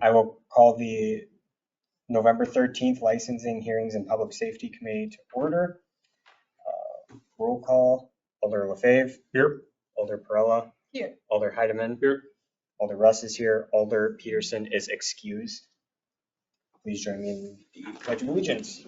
I will call the November 13th Licensing Hearings and Public Safety Committee to order. Roll call. Alder Lefebvre. Here. Alder Perella. Here. Alder Heidemann. Here. Alder Russ is here. Alder Peterson is excused. Please join me in the Pledge of Allegiance.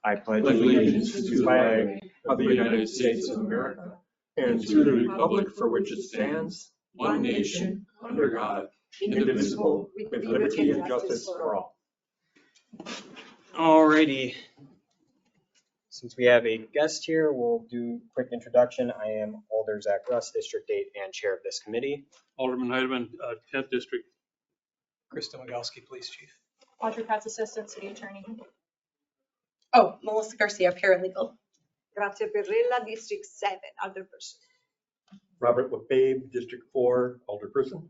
I pledge Allegiance to the flag of the United States of America and to the republic for which it stands, one nation, under God, indivisible, with liberty and justice for all. Alrighty. Since we have a guest here, we'll do a quick introduction. I am Alder Zach Russ, District 8 and Chair of this committee. Alderman Heidemann, 10th District. Krista Migalski, Police Chief. Audrey Katz, Assistant City Attorney. Oh, Melissa Garcia, paralegal. Grazia Perrella, District 7, Alderperson. Robert Lefebvre, District 4, Alderperson.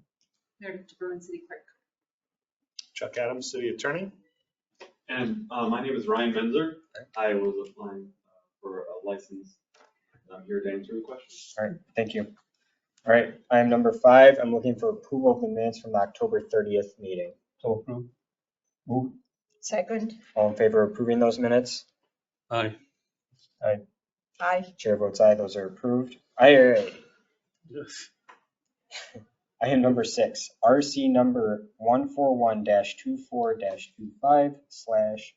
Meredith DeBruin, City Clerk. Chuck Adams, City Attorney. And my name is Ryan Menzer. I was applying for a license. I'm here to answer the questions. All right, thank you. All right, item number 5, I'm looking for approval of the minutes from the October 30th meeting. So approved. Move. Second. All in favor of approving those minutes? Aye. Aye. Chair votes aye, those are approved. Aye. Yes. Item number 6, RC number 141-24-25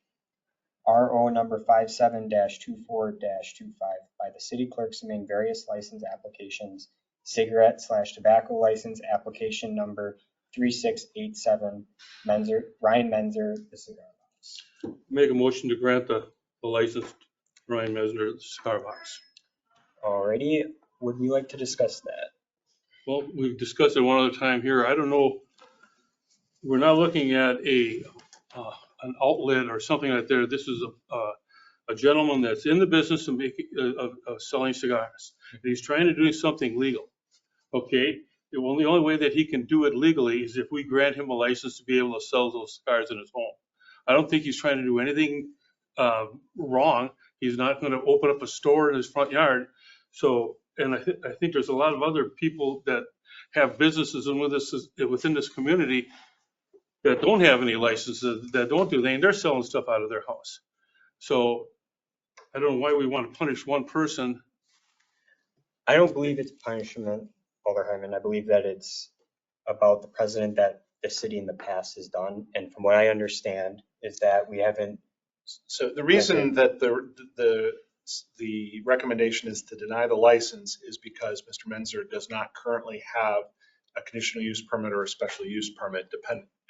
/ RO number 57-24-25 by the city clerk submitting various license applications, cigarette/tobacco license application number 3687, Ryan Menzer, the cigar box. Make a motion to grant the license to Ryan Mesner, the cigar box. Alrighty, would we like to discuss that? Well, we've discussed it one other time here. I don't know. We're not looking at an outlet or something like that. This is a gentleman that's in the business of selling cigars. And he's trying to do something legal. Okay. The only way that he can do it legally is if we grant him a license to be able to sell those cigars in his home. I don't think he's trying to do anything wrong. He's not going to open up a store in his front yard. So, and I think there's a lot of other people that have businesses within this community that don't have any licenses, that don't do anything. They're selling stuff out of their house. So I don't know why we want to punish one person. I don't believe it's punishment, Alder Hyman. I believe that it's about the precedent that the city in the past has done. And from what I understand is that we haven't. So the reason that the recommendation is to deny the license is because Mr. Menzer does not currently have a conditional use permit or a special use permit,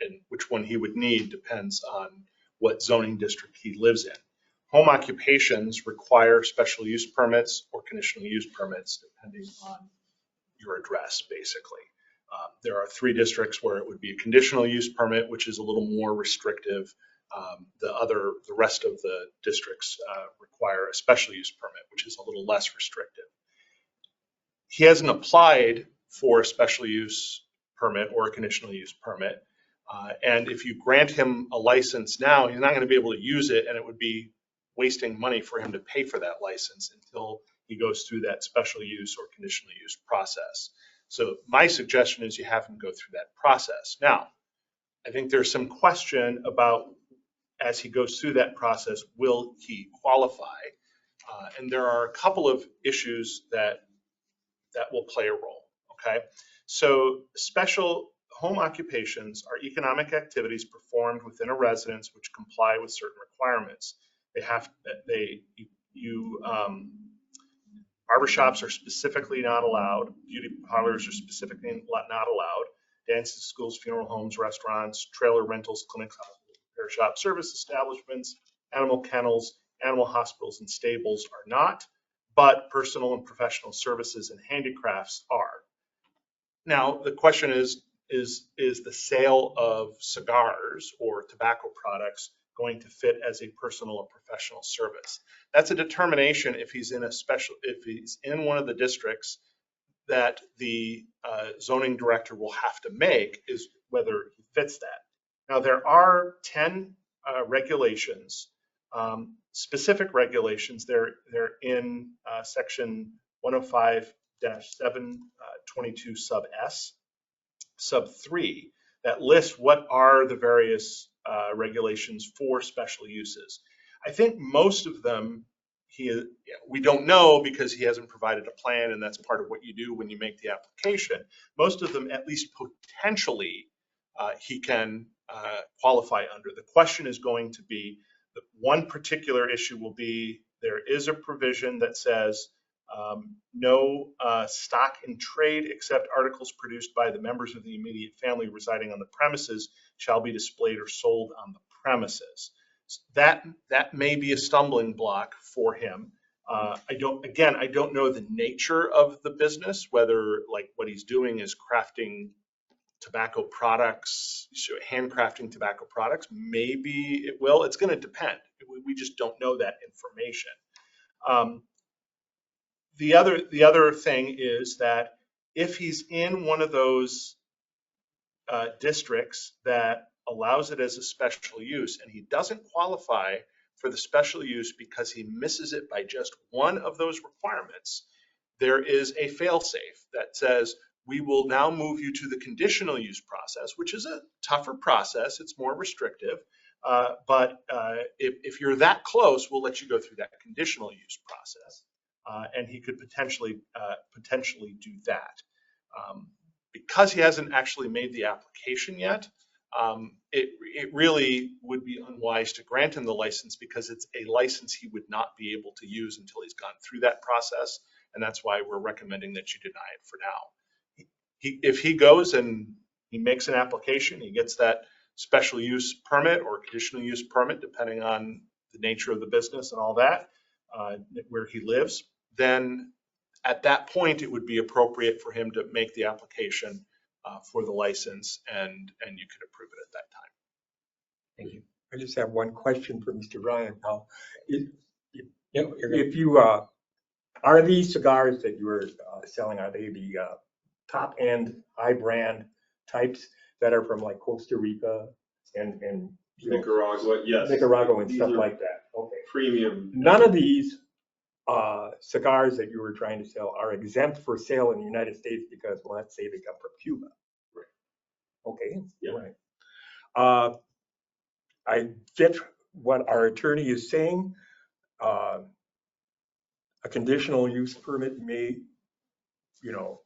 and which one he would need depends on what zoning district he lives in. Home occupations require special use permits or conditional use permits depending on your address, basically. There are 3 districts where it would be a conditional use permit, which is a little more restrictive. The rest of the districts require a special use permit, which is a little less restrictive. He hasn't applied for a special use permit or a conditional use permit. And if you grant him a license now, he's not going to be able to use it, and it would be wasting money for him to pay for that license until he goes through that special use or conditional use process. So my suggestion is you have him go through that process. Now, I think there's some question about, as he goes through that process, will he qualify? And there are a couple of issues that will play a role, okay? So special home occupations are economic activities performed within a residence which comply with certain requirements. Barbershops are specifically not allowed. Beauty parlors are specifically not allowed. Dances, schools, funeral homes, restaurants, trailer rentals, clinics, repair shop, service establishments, animal kennels, animal hospitals, and stables are not, but personal and professional services and handicrafts are. Now, the question is the sale of cigars or tobacco products going to fit as a personal or professional service? That's a determination if he's in one of the districts that the zoning director will have to make, is whether he fits that. Now, there are 10 regulations, specific regulations. They're in section 105-722 sub S. sub 3 that lists what are the various regulations for special uses. I think most of them we don't know because he hasn't provided a plan, and that's part of what you do when you make the application. Most of them, at least potentially, he can qualify under. The question is going to be, the one particular issue will be, there is a provision that says no stock in trade except articles produced by the members of the immediate family residing on the premises shall be displayed or sold on the premises. That may be a stumbling block for him. I don't know the nature of the business, whether like what he's doing is crafting tobacco products, handcrafting tobacco products. Maybe it will. It's going to depend. We just don't know that information. The other thing is that if he's in one of those districts that allows it as a special use and he doesn't qualify for the special use because he misses it by just one of those requirements, there is a fail-safe that says we will now move you to the conditional use process, which is a tougher process. It's more restrictive. But if you're that close, we'll let you go through that conditional use process. And he could potentially do that. Because he hasn't actually made the application yet, it really would be unwise to grant him the license because it's a license he would not be able to use until he's gone through that process. And that's why we're recommending that you deny it for now. If he goes and he makes an application, he gets that special use permit or conditional use permit, depending on the nature of the business and all that, where he lives, then at that point, it would be appropriate for him to make the application for the license, and you could approve it at that time. Thank you. I just have one question for Mr. Ryan. Now, Yep, you're good. if you are these cigars that you are selling, are they the top end, high brand types that are from like Costa Rica and you know, Nicaragua, yes. Nicaragua and These stuff are like that? Okay. Premium. None of these cigars that you were trying to sell are exempt for sale in the United States because, well, let's say they come from Cuba. Right. Okay. Yeah. Right. I get what our attorney is saying. A conditional use permit may, you know,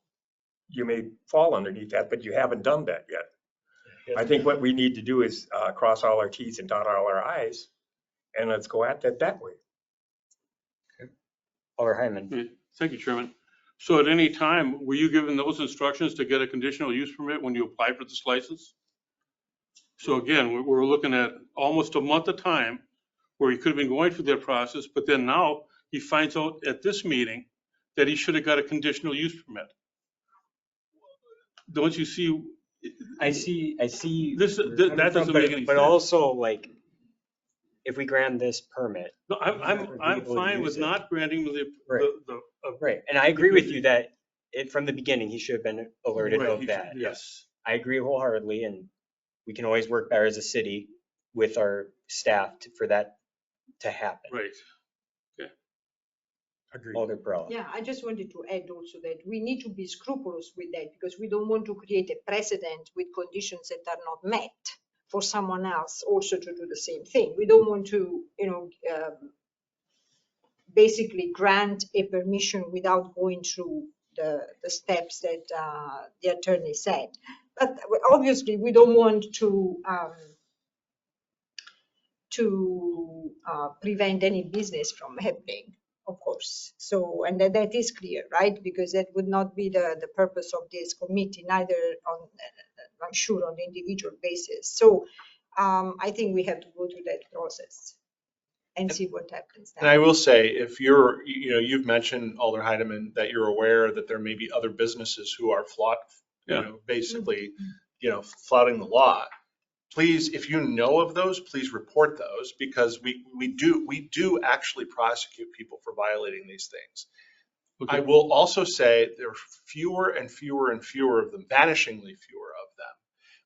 you may fall underneath that, but you haven't done that yet. I think what we need to do is cross all our T's and dot all our I's, and let's go at that that way. Alder Hyman. Thank you, Chairman. So at any time, were you given those instructions to get a conditional use permit when you applied for this license? So again, we're looking at almost a month of time where he could have been going through that process, but then now he finds out at this meeting that he should have got a conditional use permit. Don't you see? I see. That doesn't make any sense. But also, like, if we grant this permit. No, I'm fine with not granting the. Right, and I agree with you that from the beginning, he should have been alerted Right, of that. yes. I agree wholeheartedly, and we can always work better as a city with our staff for that to happen. Right. Okay. Agreed. Alder Perella. Yeah, I just wanted to add also that we need to be scrupulous with that because we don't want to create a precedent with conditions that are not met for someone else also to do the same thing. We don't want to, basically grant a permission without going through the steps that the attorney said. But obviously, we don't want to prevent any business from happening, of course. So, and that is clear, right? Because that would not be the purpose of this committee, neither on, I'm sure, on the individual basis. So I think we have to go through that process and see what happens. And I will say, if you've mentioned, Alder Heidemann, that you're aware that there may be other businesses who are basically, flouting the law. Please, if you know of those, please report those because we do actually prosecute people for violating these things. Okay. I will also say there are fewer and fewer and fewer of them, vanishingly fewer of them.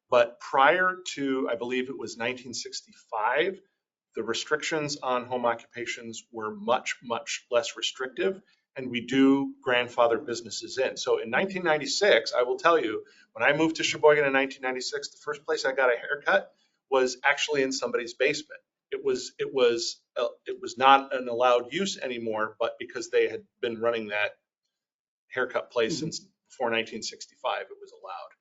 But prior to, I believe it was 1965, the restrictions on home occupations were much, much less restrictive. and we do grandfather businesses in. So in 1996, I will tell you, when I moved to Sheboygan in 1996, the first place I got a haircut was actually in somebody's basement. It was not an allowed use anymore, but because they had been running that haircut place since before 1965, it was allowed.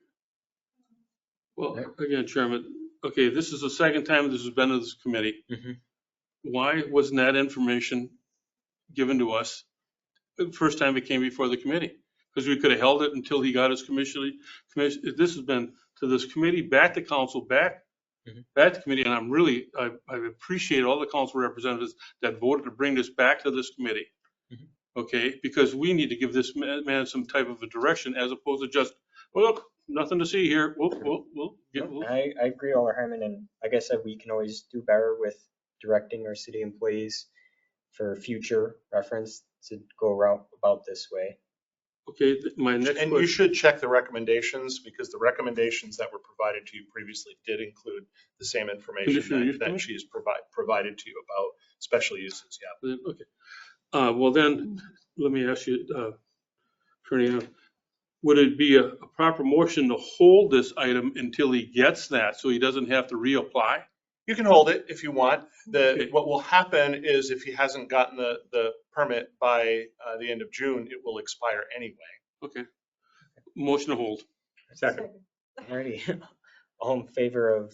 Well, again, Chairman, okay, this is the second time this has been to this committee. Why wasn't that information given to us the first time it came before the committee? Because we could have held it until he got his commission. This has been to this committee, back to council, back to committee, and I appreciate all the council representatives that voted to bring this back to this committee. Okay, because we need to give this man some type of a direction as opposed to just, well, look, nothing to see here. I agree, Alderman, and like I said, we can always do better with directing our city employees for future reference to go around about this way. Okay, my next And question. you should check the recommendations, because the recommendations that were provided to you previously did include the same Conditional use information that permit? she has provided to you about special uses. Yeah. Okay. Well then, let me ask you, Attorney, would it be a proper motion to hold this item until he gets that, so he doesn't have to reapply? You can hold it if you want. Okay. What will happen is if he hasn't gotten the permit by the end of June, it will expire anyway. Okay. Motion to hold. Second. Alrighty, all in favor of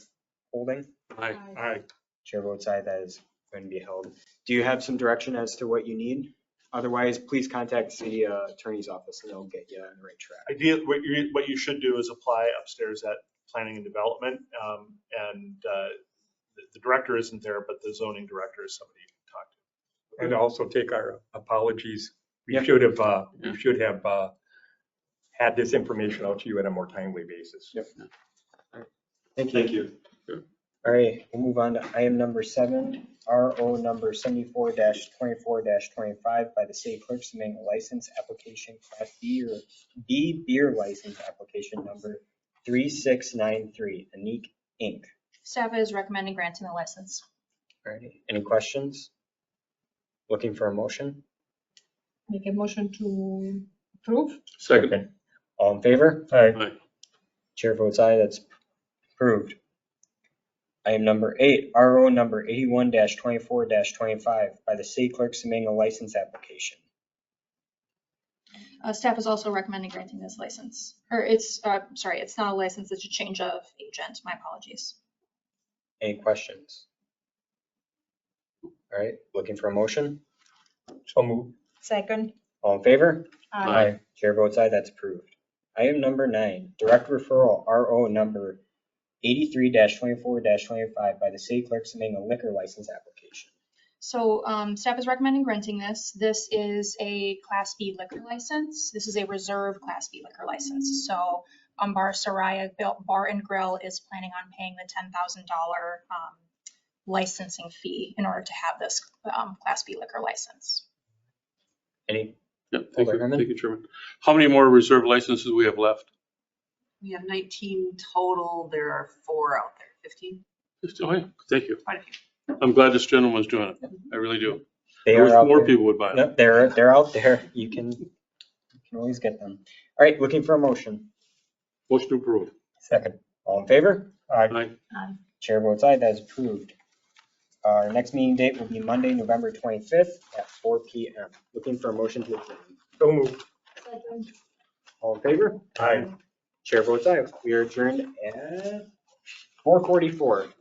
holding? Aye. Aye. Chair votes aye, that is going to be held. Do you have some direction as to what you need? Otherwise, please contact the attorney's office and they'll get you on the right track. Ideally, what you should do is apply upstairs at Planning and Development, and the director isn't there, but the zoning director is somebody you can talk to. And also take our apologies. We Yeah. should have had this information out to you at a more timely basis. Yep. Thank you. Thank you. All right, we'll move on to item number 7, RO number 74-24-25 by the city clerk submitting a license application class B or B beer license application number 3693, Anique Inc. Staff is recommending granting the license. All righty, any questions? Looking for a motion? Make a motion to approve. Second. All in favor? Aye. Aye. Chair votes aye, that's approved. Item number 8, RO number 81-24-25 by the city clerk submitting a license application. Staff is also recommending granting this license. Or it's not a license, it's a change of agent. My apologies. Any questions? All right, looking for a motion? So moved. Second. All in favor? Aye. Chair votes aye, that's approved. Item number 9, direct referral RO number 83-24-25 by the city clerk submitting a liquor license application. So staff is recommending granting this. This is a Class B liquor license. This is a reserve Class B liquor license. So Bar Soraya Bar and Grill is planning on paying the $10,000 licensing fee in order to have this Class B liquor license. Any? Yep, thank you, Chairman. How many more reserve licenses do we have left? We have 19 total. There are 4 out there, 15. Oh, yeah, thank you. Quite a few. I'm glad this gentleman's doing it. I really do. They I wish are out more there. people would buy it. Yep, they're out there. You can always get them. All right, looking for a motion. Motion to approve. Second. All in favor? Aye. Chair votes aye, that is approved. Our next meeting date will be Monday, November 25th at 4 p.m. Looking for a motion to adjourn. So moved. All in favor? Aye. Chair votes aye. We are adjourned at 4:44.